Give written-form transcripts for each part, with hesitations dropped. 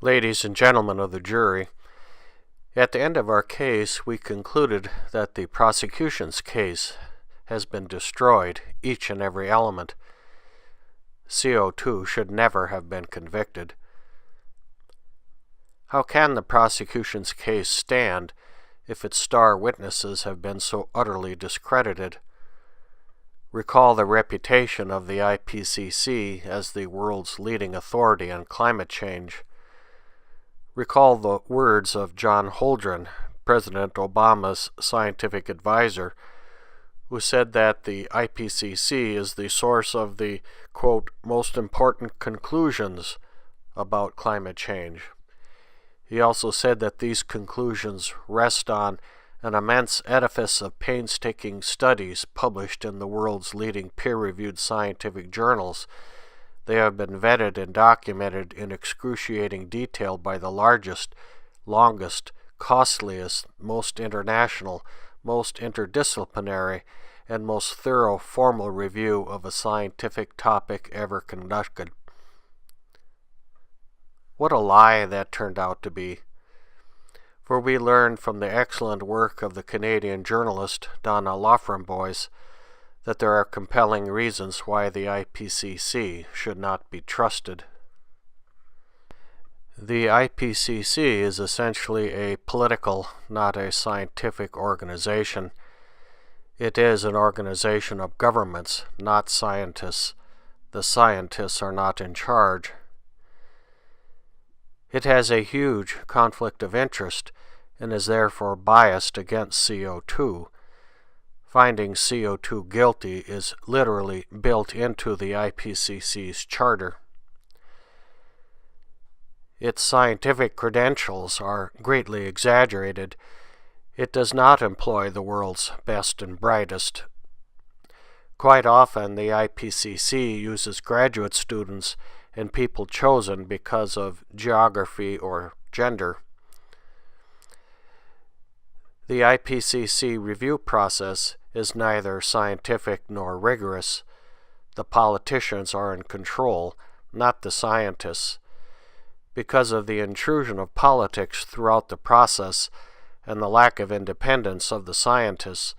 Ladies and gentlemen of the jury, at the end of our case, we concluded that the prosecution's case has been destroyed, each and every element. CO2 should never have been convicted. How can the prosecution's case stand if its star witnesses have been so utterly discredited? Recall the reputation of the IPCC as the world's leading authority on climate change. Recall the words of John Holdren, President Obama's scientific advisor, who said that the IPCC is the source of the, quote, most important conclusions about climate change. He also said that these conclusions rest on an immense edifice of painstaking studies published in the world's leading peer-reviewed scientific journals. They have been vetted and documented in excruciating detail by the largest, longest, costliest, most international, most interdisciplinary, and most thorough formal review of a scientific topic ever conducted. What a lie that turned out to be. For we learned from the excellent work of the Canadian journalist Donna Loftramboise that there are compelling reasons why the IPCC should not be trusted. The IPCC is essentially a political, not a scientific organization. It is an organization of governments, not scientists. The scientists are not in charge. It has a huge conflict of interest and is therefore biased against CO2. Finding CO2 guilty is literally built into the IPCC's charter. Its scientific credentials are greatly exaggerated. It does not employ the world's best and brightest. Quite often, the IPCC uses graduate students and people chosen because of geography or gender. The IPCC review process is neither scientific nor rigorous. The politicians are in control, not the scientists. Because of the intrusion of politics throughout the process and the lack of independence of the scientists,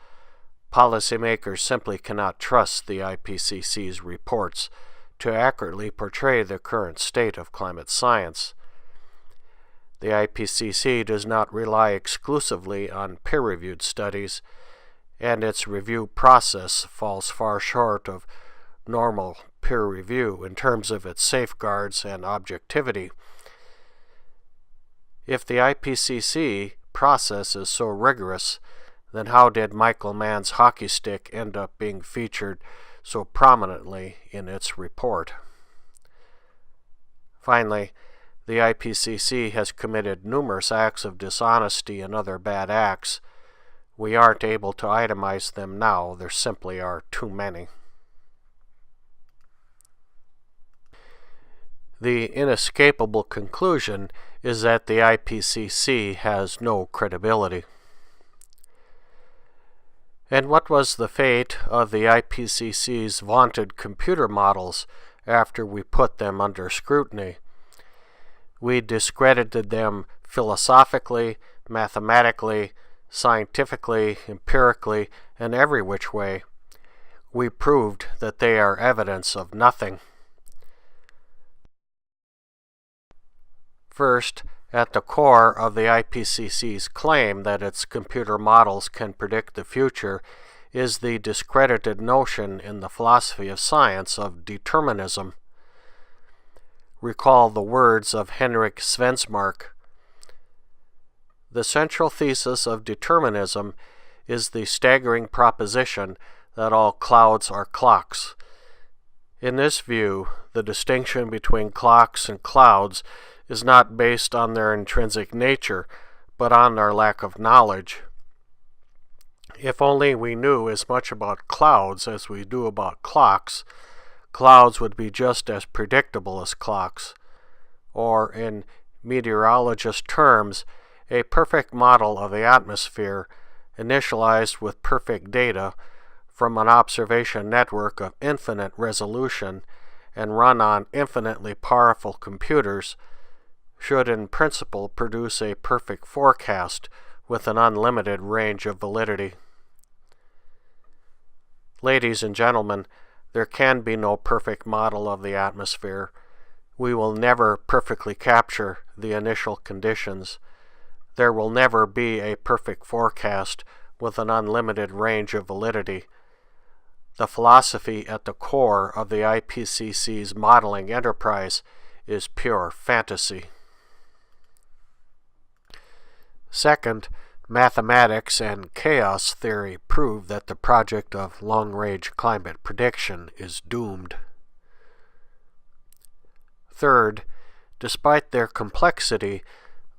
policymakers simply cannot trust the IPCC's reports to accurately portray the current state of climate science. The IPCC does not rely exclusively on peer-reviewed studies, and its review process falls far short of normal peer review in terms of its safeguards and objectivity. If the IPCC process is so rigorous, then how did Michael Mann's hockey stick end up being featured so prominently in its report? Finally, the IPCC has committed numerous acts of dishonesty and other bad acts. We aren't able to itemize them now. There simply are too many. The inescapable conclusion is that the IPCC has no credibility. And what was the fate of the IPCC's vaunted computer models after we put them under scrutiny? We discredited them philosophically, mathematically, scientifically, empirically, and every which way. We proved that they are evidence of nothing. First, at the core of the IPCC's claim that its computer models can predict the future is the discredited notion in the philosophy of science of determinism. Recall the words of Henrik Svensmark. The central thesis of determinism is the staggering proposition that all clouds are clocks. In this view, the distinction between clocks and clouds is not based on their intrinsic nature, but on their lack of knowledge. If only we knew as much about clouds as we do about clocks, clouds would be just as predictable as clocks. Or, in meteorologist terms, a perfect model of the atmosphere, initialized with perfect data from an observation network of infinite resolution and run on infinitely powerful computers, should in principle produce a perfect forecast with an unlimited range of validity. Ladies and gentlemen, there can be no perfect model of the atmosphere. We will never perfectly capture the initial conditions. There will never be a perfect forecast with an unlimited range of validity. The philosophy at the core of the IPCC's modeling enterprise is pure fantasy. Second, mathematics and chaos theory prove that the project of long-range climate prediction is doomed. Third, despite their complexity,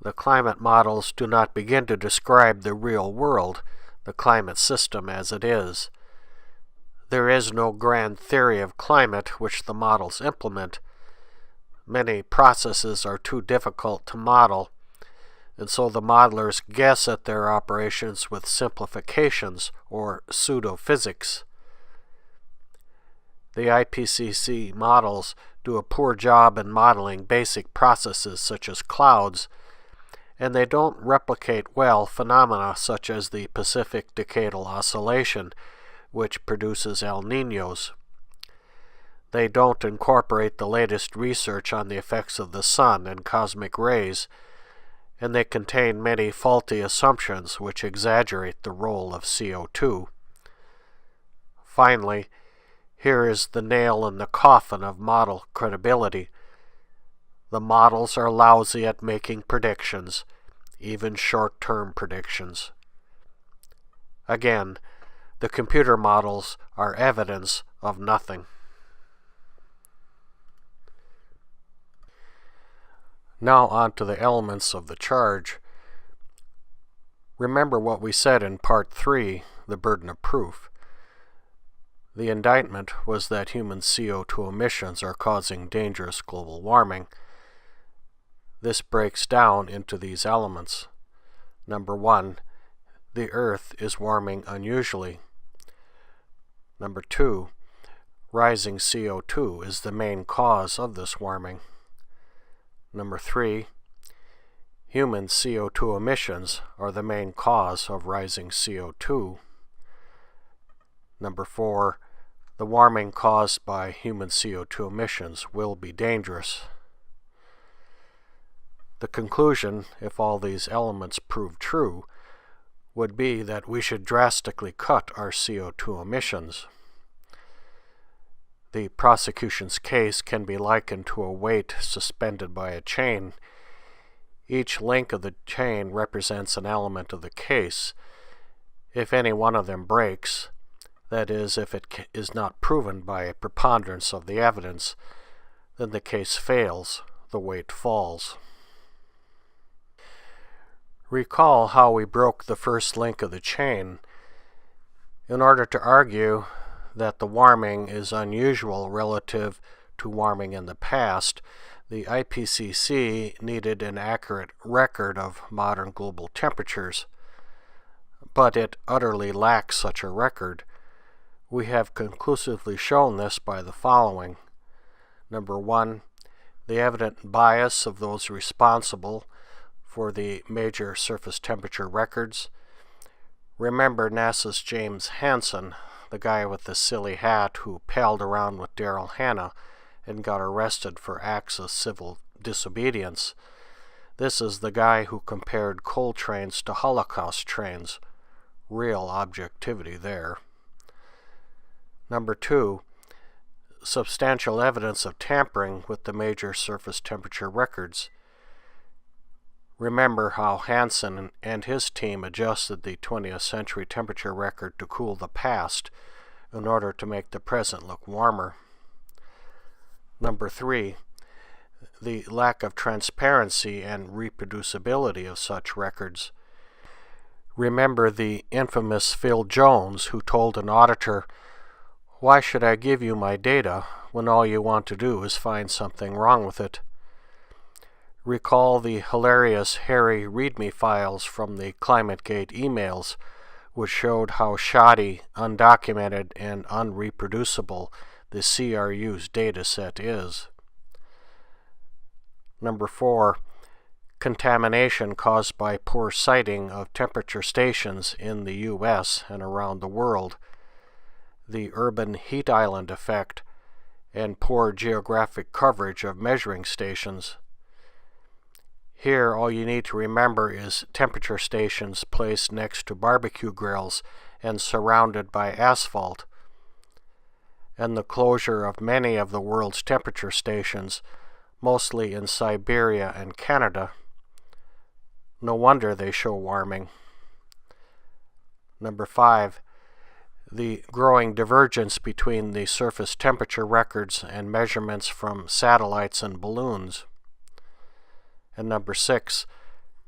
the climate models do not begin to describe the real world, the climate system as it is. There is no grand theory of climate which the models implement. Many processes are too difficult to model, and so the modelers guess at their operations with simplifications or pseudo-physics. The IPCC models do a poor job in modeling basic processes such as clouds, and they don't replicate well phenomena such as the Pacific Decadal Oscillation, which produces El Niños. They don't incorporate the latest research on the effects of the sun and cosmic rays, and they contain many faulty assumptions which exaggerate the role of CO2. Finally, here is the nail in the coffin of model credibility. The models are lousy at making predictions, even short-term predictions. Again, the computer models are evidence of nothing. Now on to the elements of the charge. Remember what we said in Part 3, the burden of proof. The indictment was that human CO2 emissions are causing dangerous global warming. This breaks down into these elements. Number 1, the Earth is warming unusually. Number 2, rising CO2 is the main cause of this warming. Number 3, human CO2 emissions are the main cause of rising CO2. Number 4, the warming caused by human CO2 emissions will be dangerous. The conclusion, if all these elements prove true, would be that we should drastically cut our CO2 emissions. The prosecution's case can be likened to a weight suspended by a chain. Each link of the chain represents an element of the case. If any one of them breaks, that is, if it is not proven by a preponderance of the evidence, then the case fails, the weight falls. Recall how we broke the first link of the chain. In order to argue that the warming is unusual relative to warming in the past, the IPCC needed an accurate record of modern global temperatures, but it utterly lacks such a record. We have conclusively shown this by the following. Number 1, the evident bias of those responsible for the major surface temperature records. Remember NASA's James Hansen, the guy with the silly hat who palled around with Daryl Hannah and got arrested for acts of civil disobedience. This is the guy who compared coal trains to Holocaust trains. Real objectivity there. Number 2, substantial evidence of tampering with the major surface temperature records. Remember how Hansen and his team adjusted the 20th century temperature record to cool the past in order to make the present look warmer. Number 3, the lack of transparency and reproducibility of such records. Remember the infamous Phil Jones who told an auditor, "Why should I give you my data when all you want to do is find something wrong with it?" Recall the hilarious Harry README files from the ClimateGate emails, which showed how shoddy, undocumented, and unreproducible the CRU's data set is. Number 4, contamination caused by poor siting of temperature stations in the U.S. and around the world, the urban heat island effect, and poor geographic coverage of measuring stations. Here, all you need to remember is temperature stations placed next to barbecue grills and surrounded by asphalt, and the closure of many of the world's temperature stations, mostly in Siberia and Canada. No wonder they show warming. Number 5. The growing divergence between the surface temperature records and measurements from satellites and balloons. And number 6.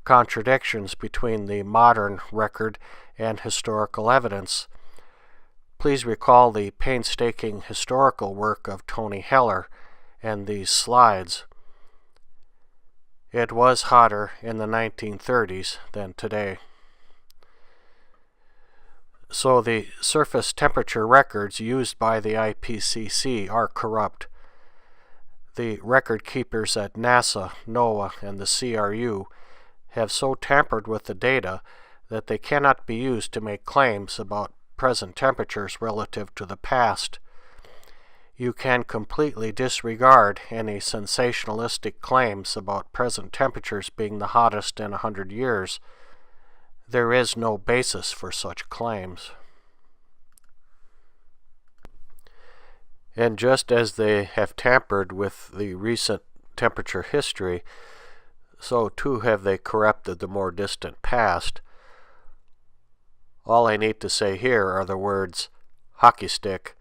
Contradictions between the modern record and historical evidence. Please recall the painstaking historical work of Tony Heller and these slides. It was hotter in the 1930s than today. So the surface temperature records used by the IPCC are corrupt. The record keepers at NASA, NOAA, and the CRU have so tampered with the data that they cannot be used to make claims about present temperatures relative to the past. You can completely disregard any sensationalistic claims about present temperatures being the hottest in 100 years. There is no basis for such claims. And just as they have tampered with the recent temperature history, so too have they corrupted the more distant past. All I need to say here are the words hockey stick.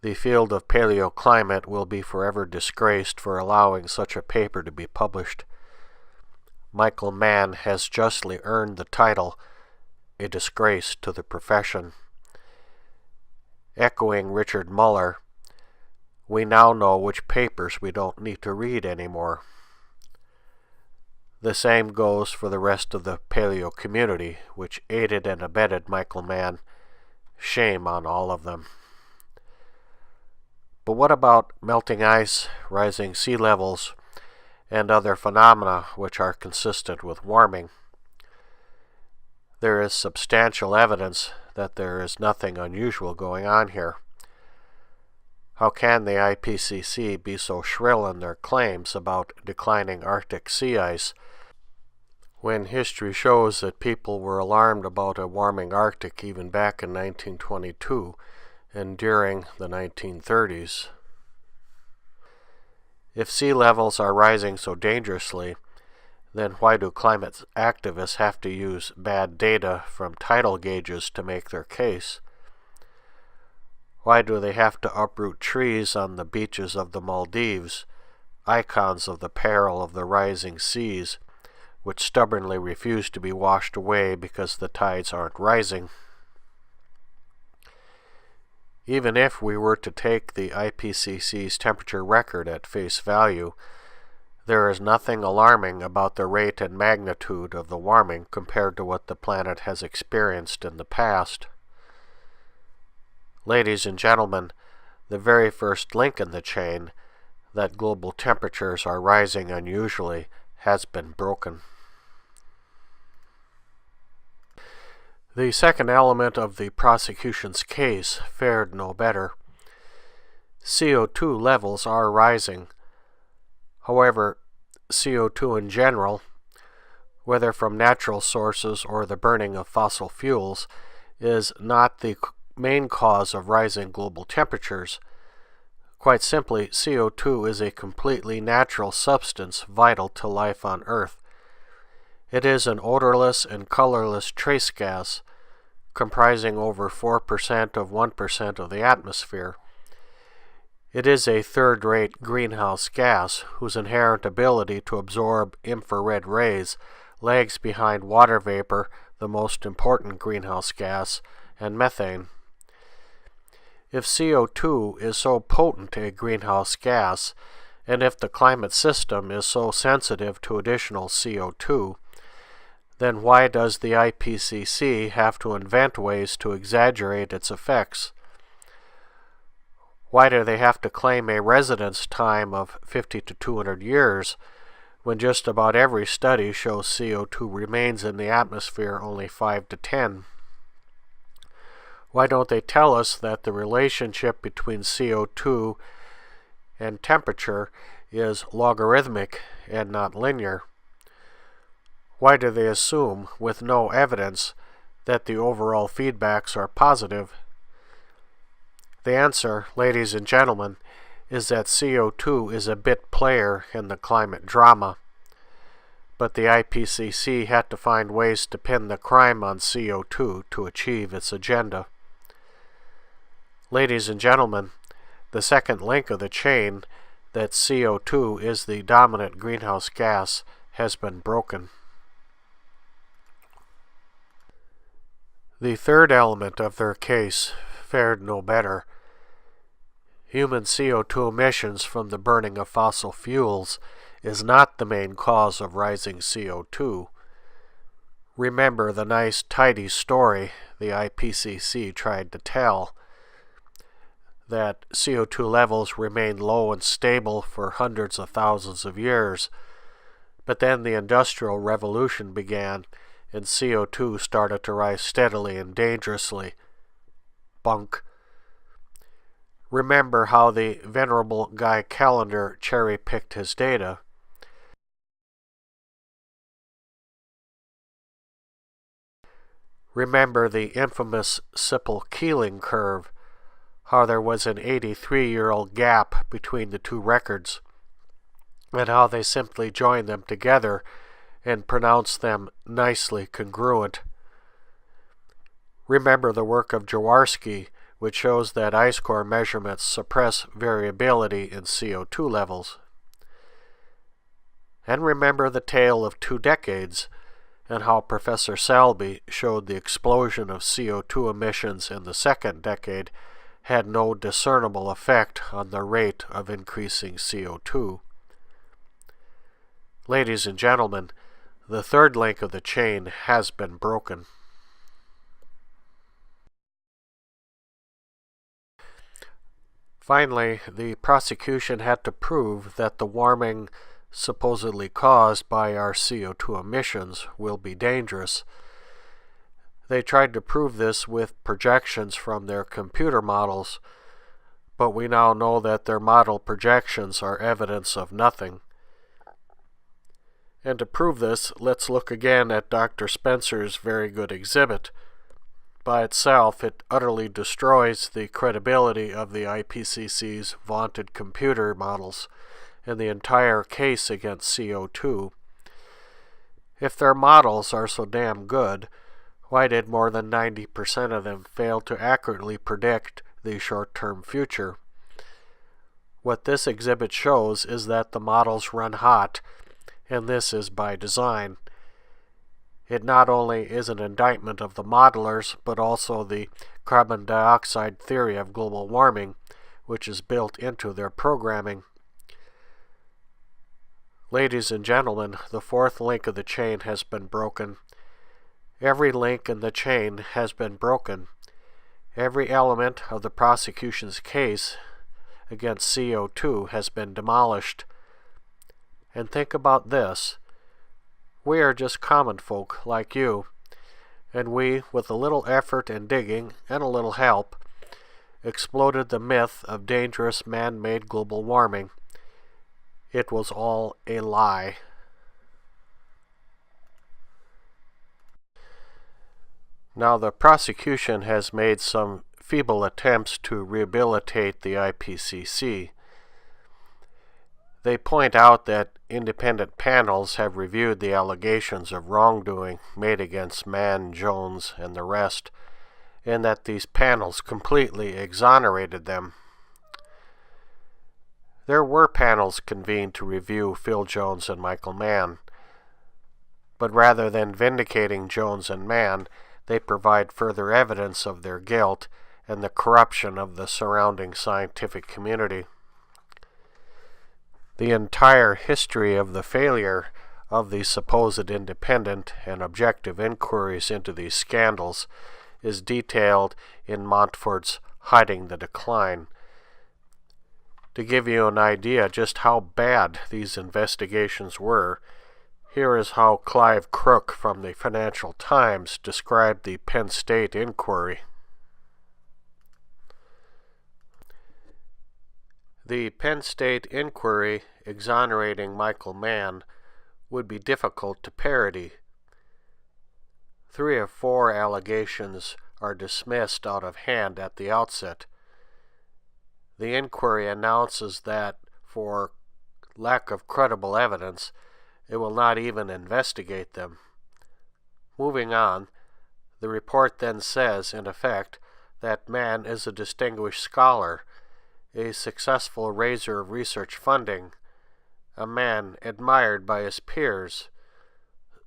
The field of paleoclimate will be forever disgraced for allowing such a paper to be published. Michael Mann has justly earned the title, a disgrace to the profession. Echoing Richard Muller, we now know which papers we don't need to read anymore. The same goes for the rest of the paleo community, which aided and abetted Michael Mann. Shame on all of them. But what about melting ice, rising sea levels, and other phenomena which are consistent with warming? There is substantial evidence that there is nothing unusual going on here. How can the IPCC be so shrill in their claims about declining Arctic sea ice when history shows that people were alarmed about a warming Arctic even back in 1922 and during the 1930s? If sea levels are rising so dangerously, then why do climate activists have to use bad data from tidal gauges to make their case? Why do they have to uproot trees on the beaches of the Maldives, icons of the peril of the rising seas, which stubbornly refuse to be washed away because the tides aren't rising? Even if we were to take the IPCC's temperature record at face value, there is nothing alarming about the rate and magnitude of the warming compared to what the planet has experienced in the past. Ladies and gentlemen, the very first link in the chain, that global temperatures are rising unusually, has been broken. The second element of the prosecution's case fared no better. CO2 levels are rising. However, CO2 in general, whether from natural sources or the burning of fossil fuels, is not the main cause of rising global temperatures. Quite simply, CO2 is a completely natural substance vital to life on Earth. It is an odorless and colorless trace gas, comprising over 4% of 1% of the atmosphere. It is a third-rate greenhouse gas whose inherent ability to absorb infrared rays lags behind water vapor, the most important greenhouse gas, and methane. If CO2 is so potent a greenhouse gas, and if the climate system is so sensitive to additional CO2, then why does the IPCC have to invent ways to exaggerate its effects? Why do they have to claim a residence time of 50 to 200 years when just about every study shows CO2 remains in the atmosphere only 5 to 10? Why don't they tell us that the relationship between CO2 and temperature is logarithmic and not linear? Why do they assume, with no evidence, that the overall feedbacks are positive? The answer, ladies and gentlemen, is that CO2 is a bit player in the climate drama. But the IPCC had to find ways to pin the crime on CO2 to achieve its agenda. Ladies and gentlemen, the second link of the chain, that CO2 is the dominant greenhouse gas, has been broken. The third element of their case fared no better. Human CO2 emissions from the burning of fossil fuels is not the main cause of rising CO2. Remember the nice, tidy story the IPCC tried to tell, that CO2 levels remained low and stable for hundreds of thousands of years, but then the Industrial Revolution began and CO2 started to rise steadily and dangerously. Bunk. Remember how the venerable Guy Callender cherry-picked his data. Remember the infamous Sippel-Keeling curve, how there was an 83-year-old gap between the two records, and how they simply joined them together and pronounced them nicely congruent. Remember the work of Jaworski, which shows that ice core measurements suppress variability in CO2 levels. And remember the tale of 2 decades, and how Professor Selby showed the explosion of CO2 emissions in the second decade had no discernible effect on the rate of increasing CO2. Ladies and gentlemen, the third link of the chain has been broken. Finally, the prosecution had to prove that the warming supposedly caused by our CO2 emissions will be dangerous. They tried to prove this with projections from their computer models, but we now know that their model projections are evidence of nothing. And to prove this, let's look again at Dr. Spencer's very good exhibit. By itself, it utterly destroys the credibility of the IPCC's vaunted computer models and the entire case against CO2. If their models are so damn good, why did more than 90% of them fail to accurately predict the short-term future? What this exhibit shows is that the models run hot, and this is by design. It not only is an indictment of the modelers, but also the carbon dioxide theory of global warming, which is built into their programming. Ladies and gentlemen, the fourth link of the chain has been broken. Every link in the chain has been broken. Every element of the prosecution's case against CO2 has been demolished. And think about this. We are just common folk like you, and we, with a little effort and digging and a little help, exploded the myth of dangerous man-made global warming. It was all a lie. Now, the prosecution has made some feeble attempts to rehabilitate the IPCC. They point out that independent panels have reviewed the allegations of wrongdoing made against Mann, Jones, and the rest, and that these panels completely exonerated them. There were panels convened to review Phil Jones and Michael Mann, but rather than vindicating Jones and Mann, they provide further evidence of their guilt and the corruption of the surrounding scientific community. The entire history of the failure of the supposed independent and objective inquiries into these scandals is detailed in Montfort's Hiding the Decline. To give you an idea just how bad these investigations were, here is how Clive Crook from the Financial Times described the Penn State inquiry. The Penn State inquiry exonerating Michael Mann would be difficult to parody. 3 of 4 allegations are dismissed out of hand at the outset. The inquiry announces that, for lack of credible evidence, it will not even investigate them. Moving on, the report then says, in effect, that Mann is a distinguished scholar, a successful raiser of research funding, a man admired by his peers,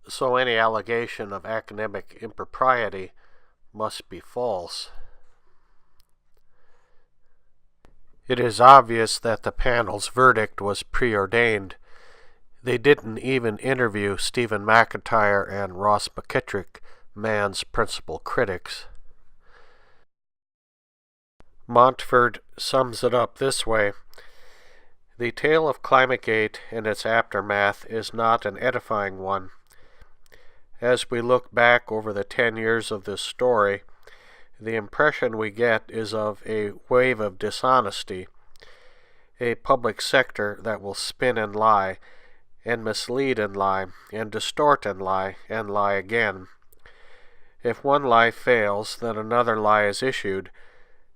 so any allegation of academic impropriety must be false. It is obvious that the panel's verdict was preordained. They didn't even interview Stephen McIntyre and Ross McKittrick, Mann's principal critics. Montford sums it up this way: "The tale of ClimateGate and its aftermath is not an edifying one. As we look back over the 10 years of this story, the impression we get is of a wave of dishonesty, a public sector that will spin and lie, and mislead and lie, and distort and lie again. If one lie fails, then another lie is issued,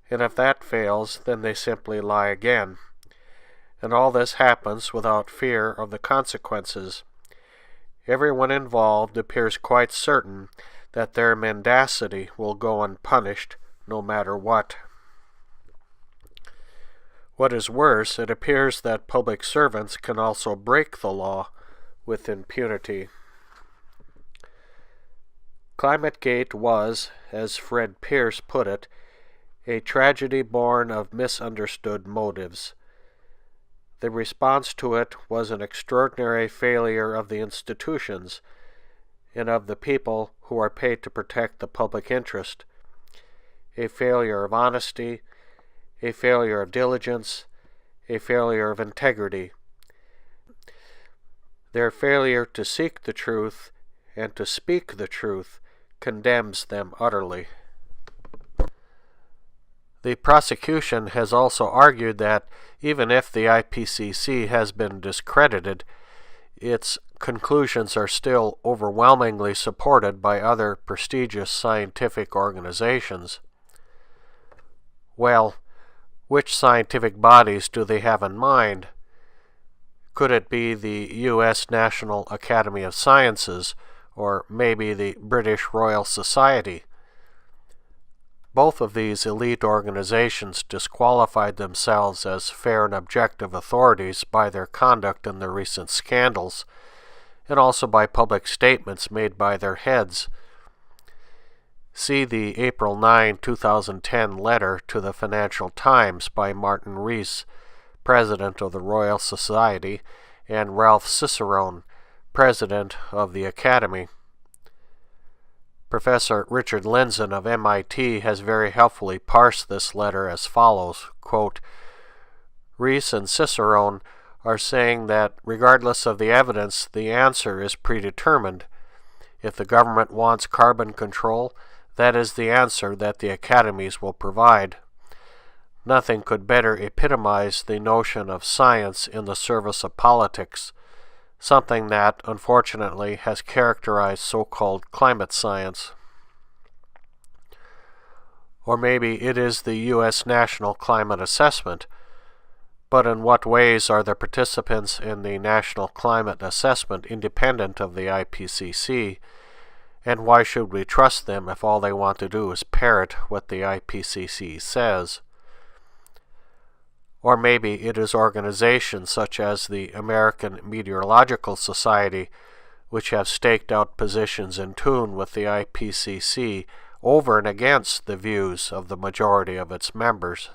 and if that fails, then they simply lie again. And all this happens without fear of the consequences. Everyone involved appears quite certain that their mendacity will go unpunished, no matter what. What is worse, it appears that public servants can also break the law with impunity." ClimateGate was, as Fred Pierce put it, a tragedy born of misunderstood motives. The response to it was an extraordinary failure of the institutions and of the people who are paid to protect the public interest, a failure of honesty, a failure of diligence, a failure of integrity. Their failure to seek the truth and to speak the truth condemns them utterly. The prosecution has also argued that even if the IPCC has been discredited, its conclusions are still overwhelmingly supported by other prestigious scientific organizations. Well, which scientific bodies do they have in mind? Could it be the U.S. National Academy of Sciences, or maybe the British Royal Society? Both of these elite organizations disqualified themselves as fair and objective authorities by their conduct in the recent scandals, and also by public statements made by their heads. See the April 9, 2010 letter to the Financial Times by Martin Rees, President of the Royal Society, and Ralph Cicerone, President of the Academy. Professor Richard Lindzen of MIT has very helpfully parsed this letter as follows, quote, "Rees and Cicerone are saying that regardless of the evidence, the answer is predetermined. If the government wants carbon control, that is the answer that the academies will provide. Nothing could better epitomize the notion of science in the service of politics, something that, unfortunately, has characterized so-called climate science. Or maybe it is the U.S. National Climate Assessment. But in what ways are the participants in the National Climate Assessment independent of the IPCC? And why should we trust them if all they want to do is parrot what the IPCC says? Or maybe it is organizations such as the American Meteorological Society, which have staked out positions in tune with the IPCC over and against the views of the majority of its members.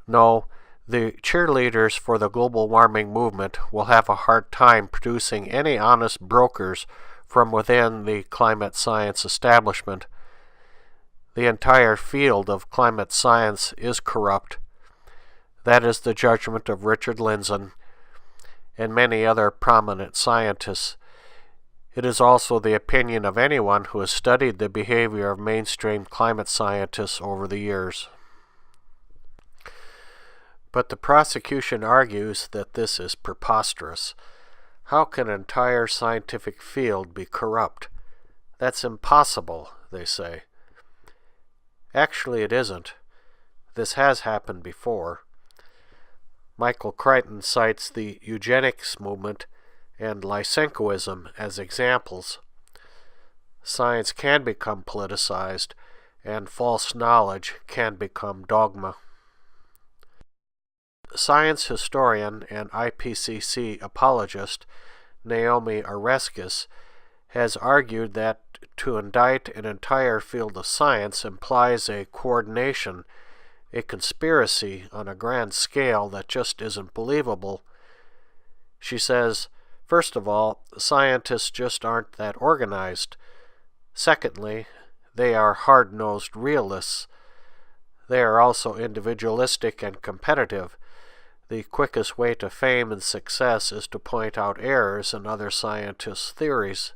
No, the cheerleaders for the global warming movement will have a hard time producing any honest brokers from within the climate science establishment. The entire field of climate science is corrupt. That is the judgment of Richard Lindzen and many other prominent scientists. It is also the opinion of anyone who has studied the behavior of mainstream climate scientists over the years. But the prosecution argues that this is preposterous. How can an entire scientific field be corrupt? That's impossible, they say. Actually, it isn't. This has happened before. Michael Crichton cites the eugenics movement and Lysenkoism as examples. Science can become politicized, and false knowledge can become dogma. Science historian and IPCC apologist Naomi Oreskes has argued that to indict an entire field of science implies a coordination, a conspiracy on a grand scale that just isn't believable. She says, first of all, scientists just aren't that organized. Secondly, they are hard-nosed realists. They are also individualistic and competitive. The quickest way to fame and success is to point out errors in other scientists' theories.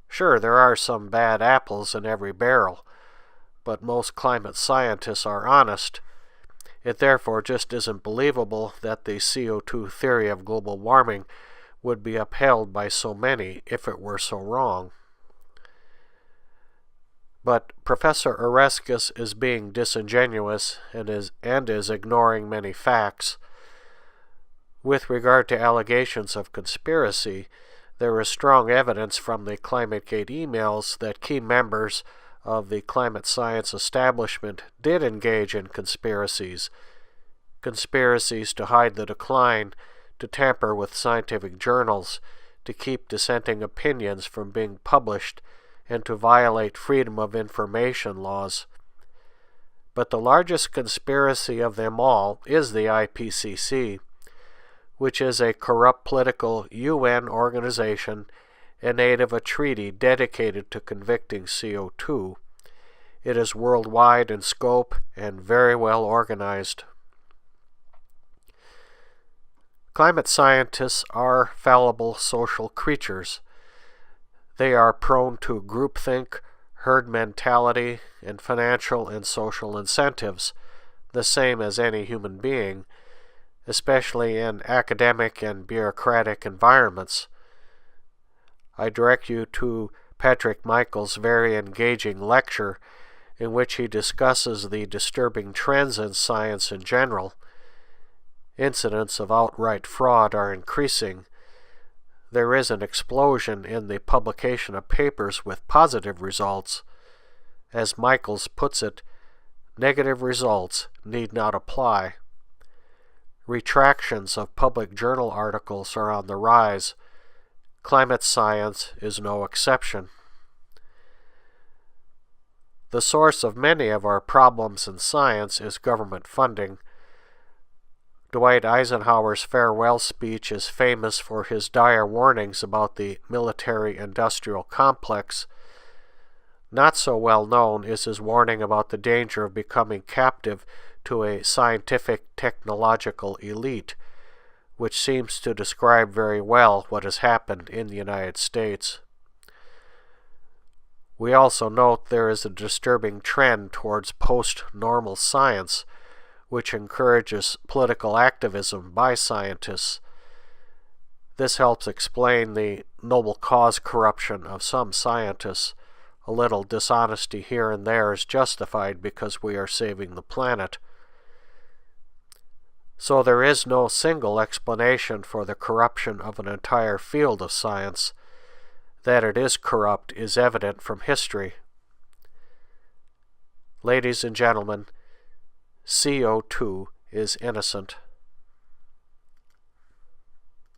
Sure, there are some bad apples in every barrel, but most climate scientists are honest. It therefore just isn't believable that the CO2 theory of global warming would be upheld by so many if it were so wrong. But Professor Oreskes is being disingenuous and is ignoring many facts. With regard to allegations of conspiracy, there is strong evidence from the ClimateGate emails that key members of the climate science establishment did engage in conspiracies to hide the decline, to tamper with scientific journals, to keep dissenting opinions from being published, and to violate freedom of information laws. But the largest conspiracy of them all is the IPCC, which is a corrupt political UN organization in aid of a treaty dedicated to convicting CO2. It is worldwide in scope and very well organized. Climate scientists are fallible social creatures. They are prone to groupthink, herd mentality, and financial and social incentives, the same as any human being, especially in academic and bureaucratic environments. I direct you to Patrick Michael's very engaging lecture in which he discusses the disturbing trends in science in general. Incidents of outright fraud are increasing. There is an explosion in the publication of papers with positive results. As Michaels puts it, negative results need not apply. Retractions of public journal articles are on the rise. Climate science is no exception. The source of many of our problems in science is government funding. Dwight Eisenhower's farewell speech is famous for his dire warnings about the military-industrial complex. Not so well known is his warning about the danger of becoming captive to a scientific technological elite, which seems to describe very well what has happened in the United States. We also note there is a disturbing trend towards post-normal science, which encourages political activism by scientists. This helps explain the noble cause corruption of some scientists. A little dishonesty here and there is justified because we are saving the planet. So there is no single explanation for the corruption of an entire field of science. That it is corrupt is evident from history. Ladies and gentlemen, CO2 is innocent.